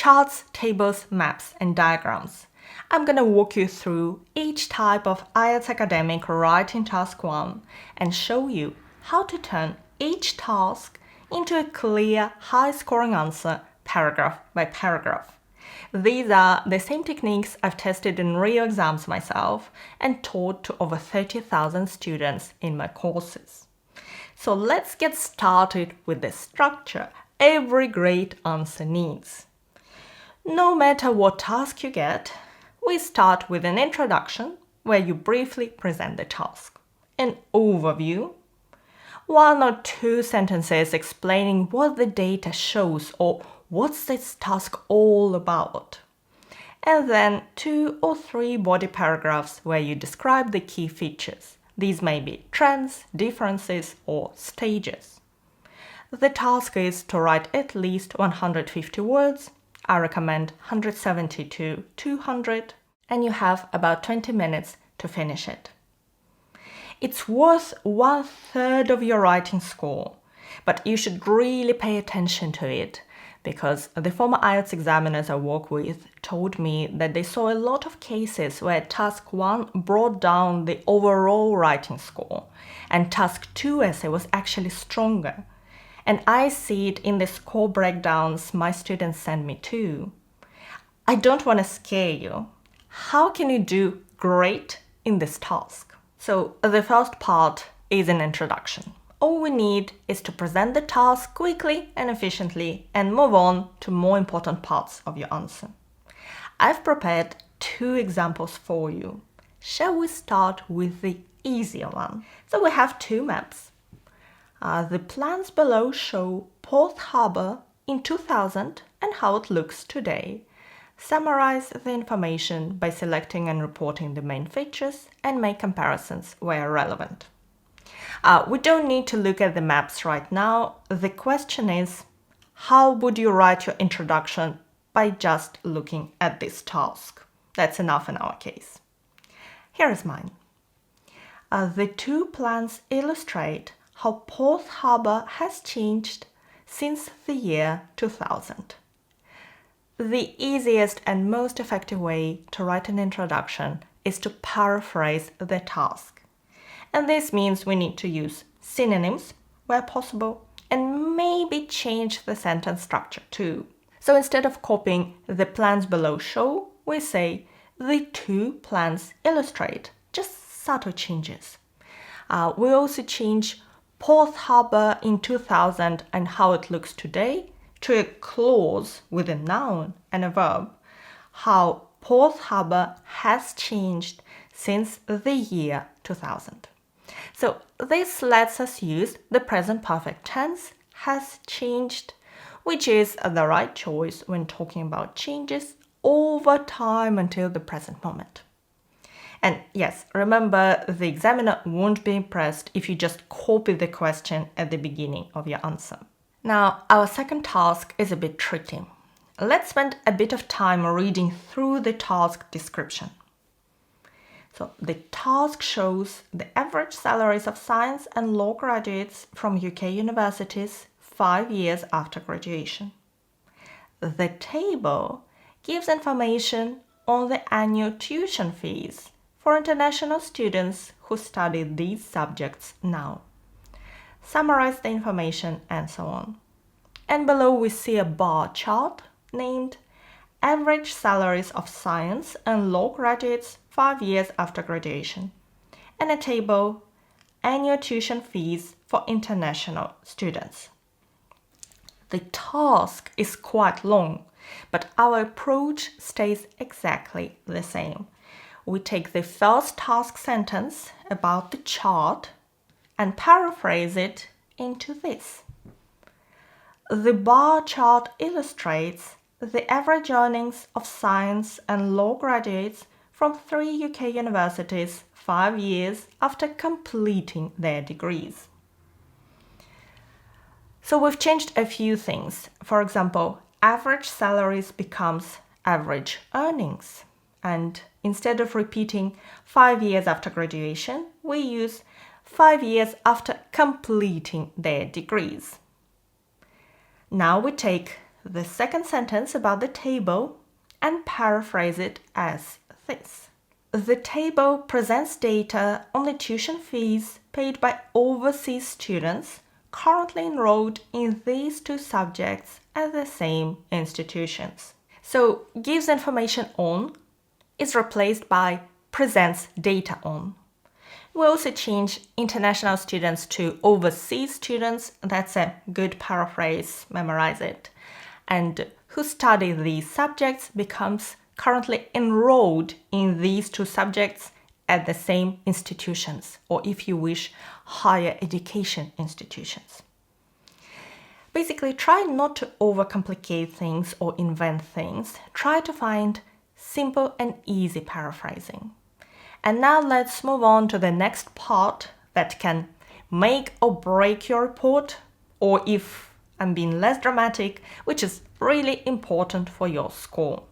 charts, tables, maps, and diagrams. I'm going to walk you through each type of IELTS academic writing task 1 and show you how to turn each task into a clear, high-scoring answer paragraph by paragraph. These are the same techniques I've tested in real exams myself and taught to over 30,000 students in my courses. So let's get started with the structure every great answer needs. No matter what task you get, we start with an introduction where you briefly present the task, an overview, 1 or 2 sentences explaining what the data shows or what's this task all about, and then 2 or 3 body paragraphs where you describe the key features. These may be trends, differences, or stages. The task is to write at least 150 words. I recommend 170 to 200, and you have about 20 minutes to finish it. It's worth 1/3 of your writing score, but you should really pay attention to it because the former IELTS examiners I work with told me that they saw a lot of cases where task 1 brought down the overall writing score and task 2 essay was actually stronger. And I see it in the score breakdowns my students send me too. I don't want to scare you. How can you do great in this task? So the first part is an introduction. All we need is to present the task quickly and efficiently and move on to more important parts of your answer. I've prepared 2 examples for you. Shall we start with the easier one? So we have 2 maps. The plans below show Porth Harbour in 2000 and how it looks today. Summarize the information by selecting and reporting the main features and make comparisons where relevant. We don't need to look at the maps right now. The question is, how would you write your introduction by just looking at this task? That's enough in our case. Here is mine. The 2 plans illustrate how Porth Harbour has changed since the year 2000. The easiest and most effective way to write an introduction is to paraphrase the task. And this means we need to use synonyms where possible and maybe change the sentence structure too. So instead of copying the plans below show, we say the 2 plans illustrate, just subtle changes. We also change Porth Harbour in 2000 and how it looks today to a clause with a noun and a verb, how Porth Harbour has changed since the year 2000. So this lets us use the present perfect tense, has changed, which is the right choice when talking about changes over time until the present moment. And yes, remember, the examiner won't be impressed if you just copy the question at the beginning of your answer. Now, our second task is a bit tricky. Let's spend a bit of time reading through the task description. So the task shows the average salaries of science and law graduates from UK universities 5 years after graduation. The table gives information on the annual tuition fees for international students who study these subjects now. Summarize the information and so on. And below we see a bar chart named Average Salaries of Science and Law Graduates 5 years after graduation, and a table Annual Tuition Fees for International Students. The task is quite long, but our approach stays exactly the same. We take the first task sentence about the chart and paraphrase it into this. The bar chart illustrates the average earnings of science and law graduates from 3 UK universities 5 years after completing their degrees. So we've changed a few things. For example, average salaries becomes average earnings. And instead of repeating 5 years after graduation, we use 5 years after completing their degrees. Now we take the second sentence about the table and paraphrase it as this. The table presents data on the tuition fees paid by overseas students currently enrolled in these two subjects at the same institutions. So gives information on is replaced by presents data on. We also change international students to overseas students. That's a good paraphrase, memorize it. And who study these subjects becomes currently enrolled in these two subjects at the same institutions, or if you wish, higher education institutions. Basically, try not to overcomplicate things or invent things. Try to find simple and easy paraphrasing. And now let's move on to the next part that can make or break your report, or if I'm being less dramatic, which is really important for your score.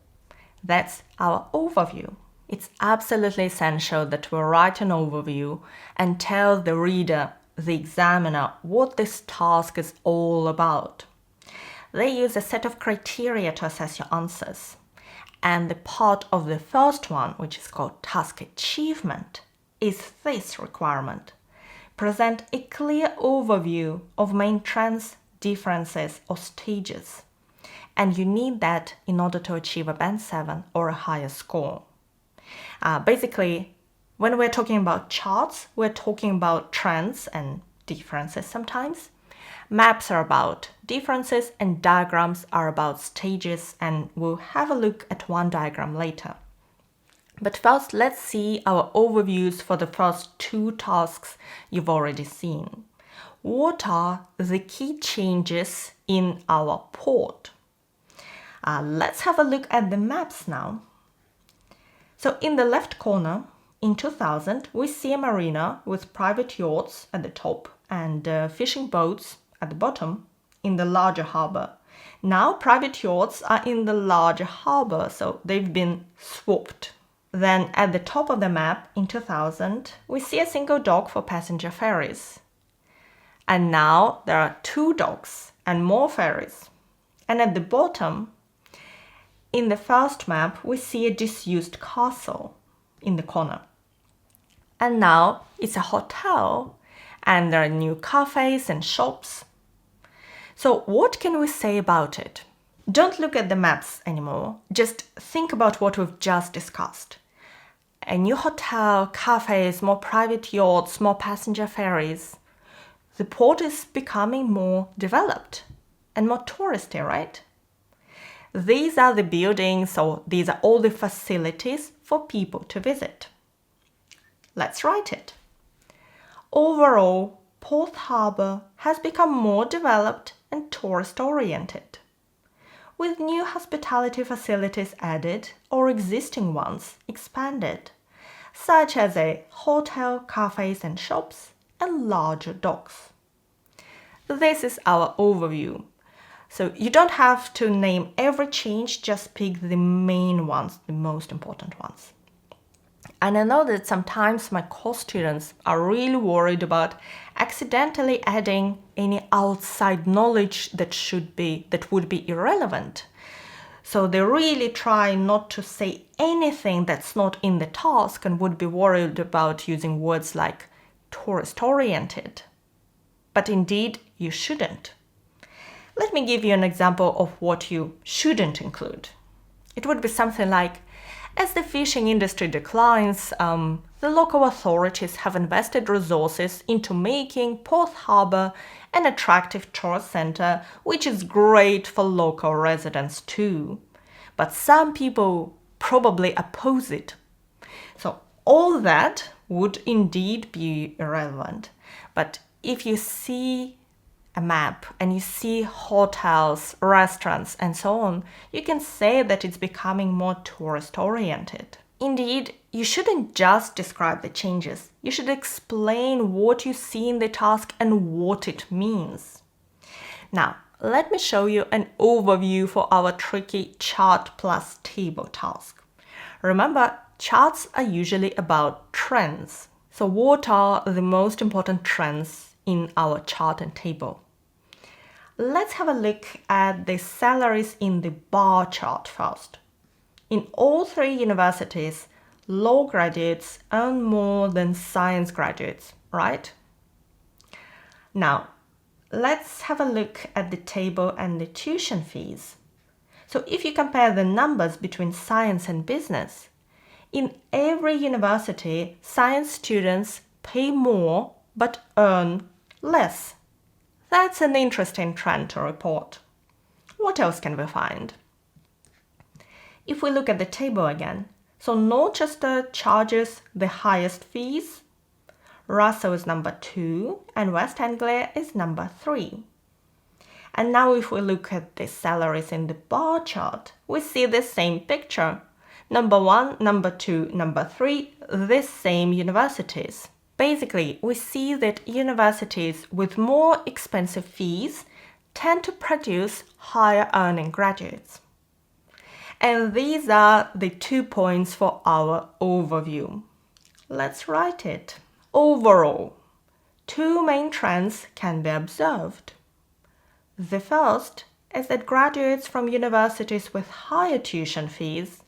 That's our overview. It's absolutely essential that we write an overview and tell the reader, the examiner, what this task is all about. They use a set of criteria to assess your answers. And the part of the first one, which is called task achievement, is this requirement. Present a clear overview of main trends, differences, or stages. And you need that in order to achieve a band 7 or a higher score. Basically, when we're talking about charts, we're talking about trends and differences sometimes. Maps are about differences and diagrams are about stages, and we'll have a look at one diagram later. But first, let's see our overviews for the first two tasks you've already seen. What are the key changes in our port? Let's have a look at the maps now. So in the left corner, in 2000, we see a marina with private yachts at the top and fishing boats at the bottom in the larger harbor. Now private yachts are in the larger harbor, so they've been swapped. Then at the top of the map in 2000, we see a single dock for passenger ferries. And now there are two docks and more ferries. And at the bottom, in the first map, we see a disused castle in the corner. And now it's a hotel and there are new cafes and shops. So what can we say about it? Don't look at the maps anymore. Just think about what we've just discussed. A new hotel, cafes, more private yachts, more passenger ferries. The port is becoming more developed and more touristy, right? These are the buildings, or these are all the facilities for people to visit. Let's write it. Overall, Port Harbour has become more developed and tourist-oriented, with new hospitality facilities added or existing ones expanded, such as a hotel, cafes and shops, and larger docks. This is our overview. So you don't have to name every change, just pick the main ones, the most important ones. And I know that sometimes my course students are really worried about accidentally adding any outside knowledge that would be irrelevant. So they really try not to say anything that's not in the task and would be worried about using words like tourist-oriented. But indeed, you shouldn't. Let me give you an example of what you shouldn't include. It would be something like, as the fishing industry declines, the local authorities have invested resources into making Port Harbour an attractive tourist centre, which is great for local residents too. But some people probably oppose it. So all that would indeed be irrelevant. But if you see a map and you see hotels, restaurants and so on, you can say that it's becoming more tourist-oriented. Indeed, you shouldn't just describe the changes. You should explain what you see in the task and what it means. Now, let me show you an overview for our tricky chart plus table task. Remember, charts are usually about trends. So what are the most important trends in our chart and table? Let's have a look at the salaries in the bar chart first. In all three universities, law graduates earn more than science graduates, right? Now, let's have a look at the table and the tuition fees. So if you compare the numbers between science and business, in every university, science students pay more but earn less. That's an interesting trend to report. What else can we find? If we look at the table again, so Norchester charges the highest fees, Russell is number 2, and West Anglia is number 3. And now if we look at the salaries in the bar chart, we see the same picture. Number 1, number 2, number 3, the same universities. Basically, we see that universities with more expensive fees tend to produce higher earning graduates. And these are the 2 points for our overview. Let's write it. Overall, 2 main trends can be observed. The first is that graduates from universities with higher tuition fees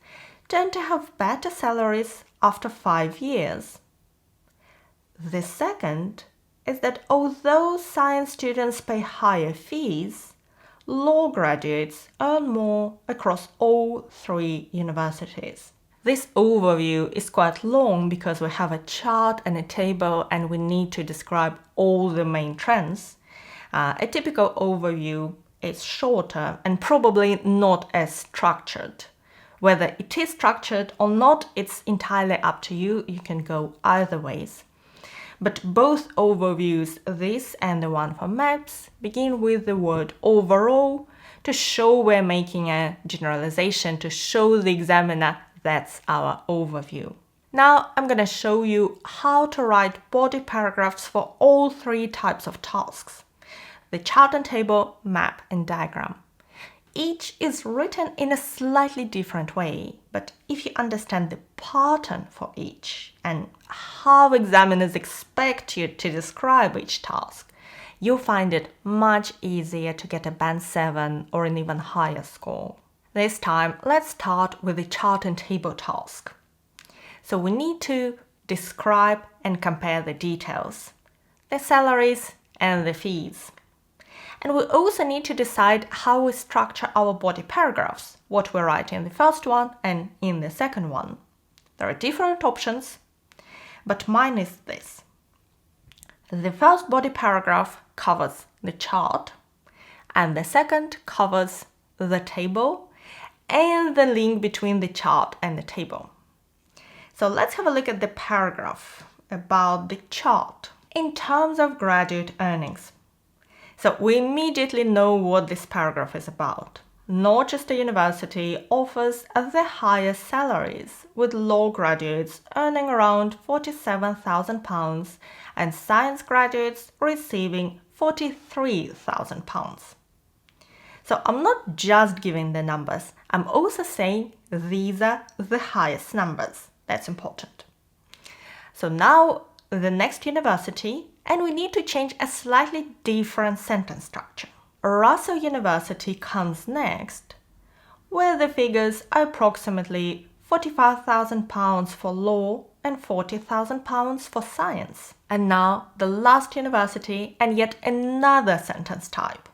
tend to have better salaries after 5 years. The second is that although science students pay higher fees, law graduates earn more across all 3 universities. This overview is quite long because we have a chart and a table and we need to describe all the main trends. A typical overview is shorter and probably not as structured. Whether it is structured or not, it's entirely up to you. You can go either ways. But both overviews, this and the one for maps, begin with the word overall to show we're making a generalization, to show the examiner that's our overview. Now I'm going to show you how to write body paragraphs for all 3 types of tasks: the chart and table, map, and diagram. Each is written in a slightly different way, but if you understand the pattern for each and how examiners expect you to describe each task, you'll find it much easier to get a band 7 or an even higher score. This time, let's start with the chart and table task. So we need to describe and compare the details, the salaries and the fees. And we also need to decide how we structure our body paragraphs, what we write in the first one and in the second one. There are different options, but mine is this. The first body paragraph covers the chart, and the second covers the table and the link between the chart and the table. So let's have a look at the paragraph about the chart in terms of graduate earnings. So we immediately know what this paragraph is about. Norchester University offers the highest salaries, with law graduates earning around £47,000 and science graduates receiving £43,000. So I'm not just giving the numbers, I'm also saying these are the highest numbers. That's important. So now the next university, and we need to change a slightly different sentence structure. Russell University comes next, where the figures are approximately £45,000 for law and £40,000 for science. And now the last university and yet another sentence type.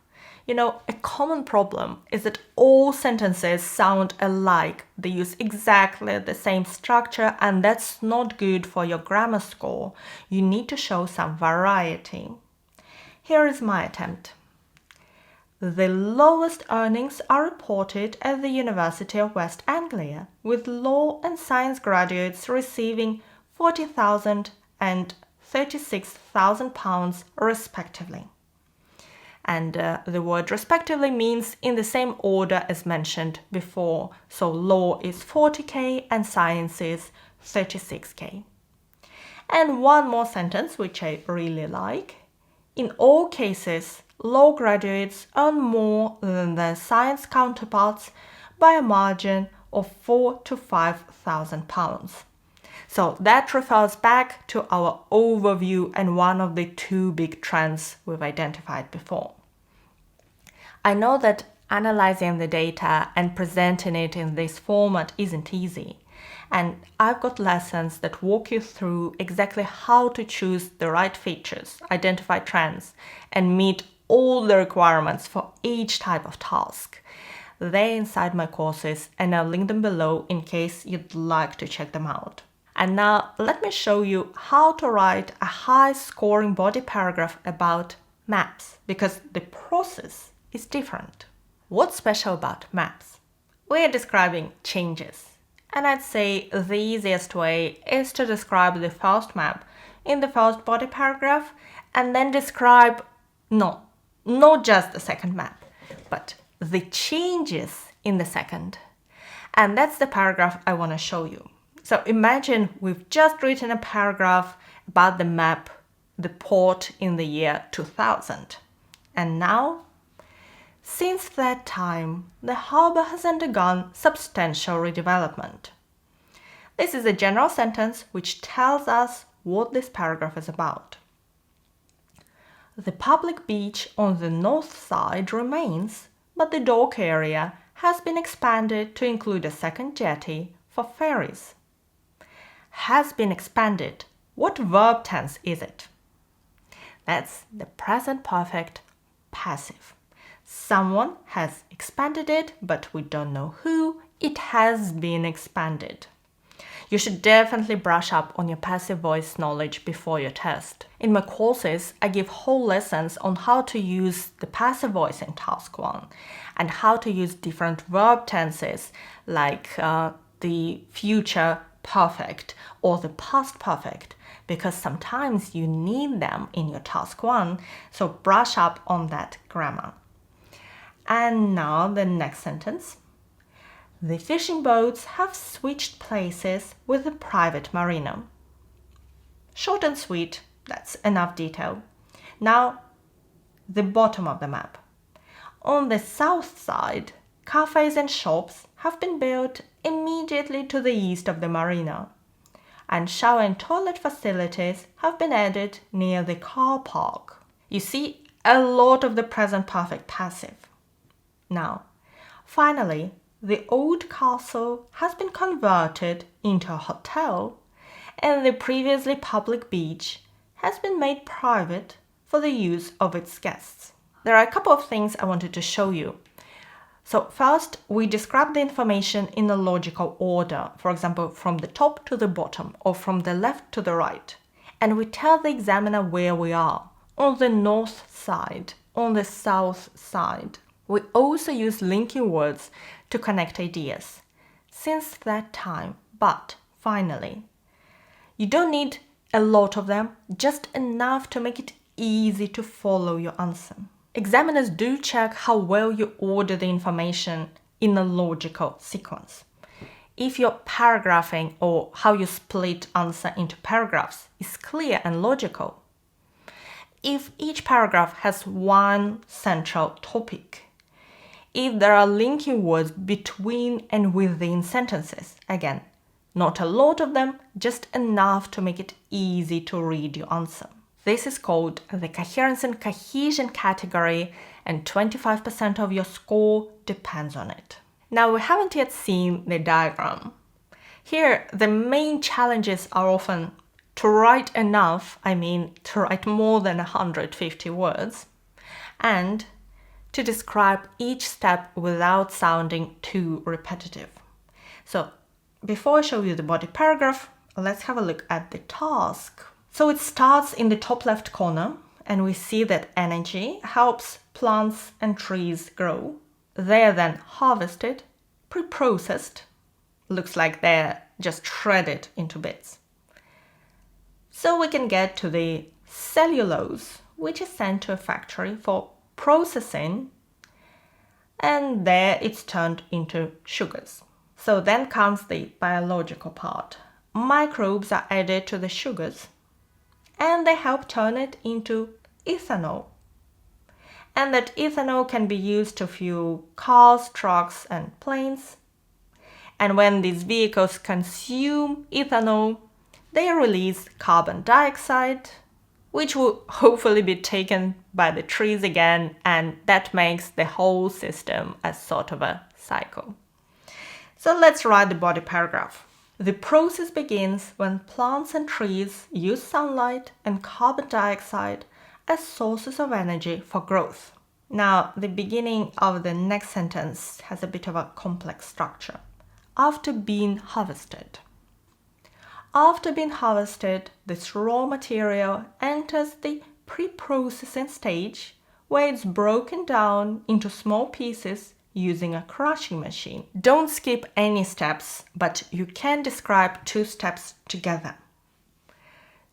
You know, a common problem is that all sentences sound alike. They use exactly the same structure, and that's not good for your grammar score. You need to show some variety. Here is my attempt. The lowest earnings are reported at the University of West Anglia, with law and science graduates receiving £40,000 and £36,000 respectively. And the word respectively means in the same order as mentioned before. So law is 40k and science is 36k. And one more sentence, which I really like. In all cases, law graduates earn more than their science counterparts by a margin of £4,000 to £5,000. So that refers back to our overview and one of the 2 big trends we've identified before. I know that analyzing the data and presenting it in this format isn't easy. And I've got lessons that walk you through exactly how to choose the right features, identify trends, and meet all the requirements for each type of task. They're inside my courses, and I'll link them below in case you'd like to check them out. And now let me show you how to write a high-scoring body paragraph about maps, because the process is different. What's special about maps? We're describing changes. And I'd say the easiest way is to describe the first map in the first body paragraph and then describe, not just the second map, but the changes in the second. And that's the paragraph I want to show you. So imagine we've just written a paragraph about the map, the port in the year 2000. And now, since that time, the harbour has undergone substantial redevelopment. This is a general sentence which tells us what this paragraph is about. The public beach on the north side remains, but the dock area has been expanded to include a second jetty for ferries. Has been expanded. What verb tense is it? That's the present perfect passive. Someone has expanded it, but we don't know who. It has been expanded. You should definitely brush up on your passive voice knowledge before your test. In my courses, I give whole lessons on how to use the passive voice in task 1 and how to use different verb tenses like the future perfect or the past perfect, because sometimes you need them in your task 1, so brush up on that grammar. And now the next sentence. The fishing boats have switched places with the private marina. Short and sweet, that's enough detail. Now, the bottom of the map. On the south side, cafes and shops have been built immediately to the east of the marina, and shower and toilet facilities have been added near the car park. You see, a lot of the present perfect passive. Now, finally, the old castle has been converted into a hotel, and the previously public beach has been made private for the use of its guests. There are a couple of things I wanted to show you. So first, we describe the information in a logical order, for example, from the top to the bottom or from the left to the right. And we tell the examiner where we are, on the north side, on the south side. We also use linking words to connect ideas. Since that time, but, finally. You don't need a lot of them, just enough to make it easy to follow your answer. Examiners do check how well you order the information in a logical sequence. If your paragraphing or how you split answer into paragraphs is clear and logical. If each paragraph has one central topic. If there are linking words between and within sentences. Again, not a lot of them, just enough to make it easy to read your answer. This is called the coherence and cohesion category, and 25% of your score depends on it. Now, we haven't yet seen the diagram. Here, the main challenges are often to write enough, to write more than 150 words, and to describe each step without sounding too repetitive. So, before I show you the body paragraph, let's have a look at the task. So it starts in the top left corner, and we see that energy helps plants and trees grow. They are then harvested, pre-processed. Looks like they're just shredded into bits. So we can get to the cellulose, which is sent to a factory for processing, and there it's turned into sugars. So then comes the biological part. Microbes are added to the sugars, and they help turn it into ethanol. And that ethanol can be used to fuel cars, trucks, and planes. And when these vehicles consume ethanol, they release carbon dioxide, which will hopefully be taken by the trees again, and that makes the whole system a sort of a cycle. So let's write the body paragraph. The process begins when plants and trees use sunlight and carbon dioxide as sources of energy for growth. Now, the beginning of the next sentence has a bit of a complex structure. After being harvested. After being harvested, this raw material enters the pre-processing stage, where it's broken down into small pieces using a crushing machine. Don't skip any steps, but you can describe 2 steps together.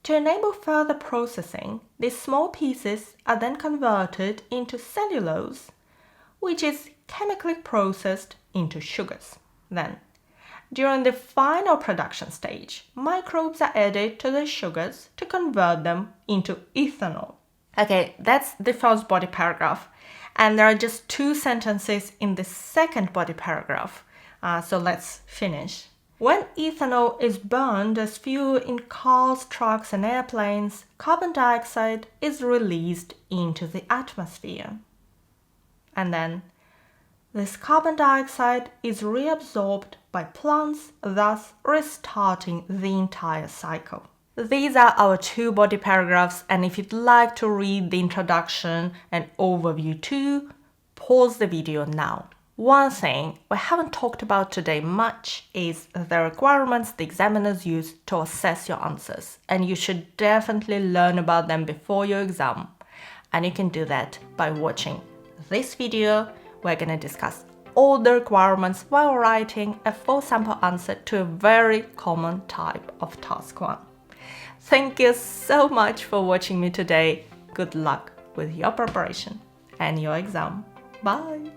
To enable further processing, these small pieces are then converted into cellulose, which is chemically processed into sugars. Then, during the final production stage, microbes are added to the sugars to convert them into ethanol. Okay, that's the first body paragraph. And there are just 2 sentences in the second body paragraph. So let's finish. When ethanol is burned as fuel in cars, trucks, and airplanes, carbon dioxide is released into the atmosphere. And then, this carbon dioxide is reabsorbed by plants, thus restarting the entire cycle. These are our 2 body paragraphs, and if you'd like to read the introduction and overview too, pause the video now. One thing we haven't talked about today much is the requirements the examiners use to assess your answers, and you should definitely learn about them before your exam. And you can do that by watching this video. We're going to discuss all the requirements while writing a full sample answer to a very common type of task 1. Thank you so much for watching me today. Good luck with your preparation and your exam. Bye!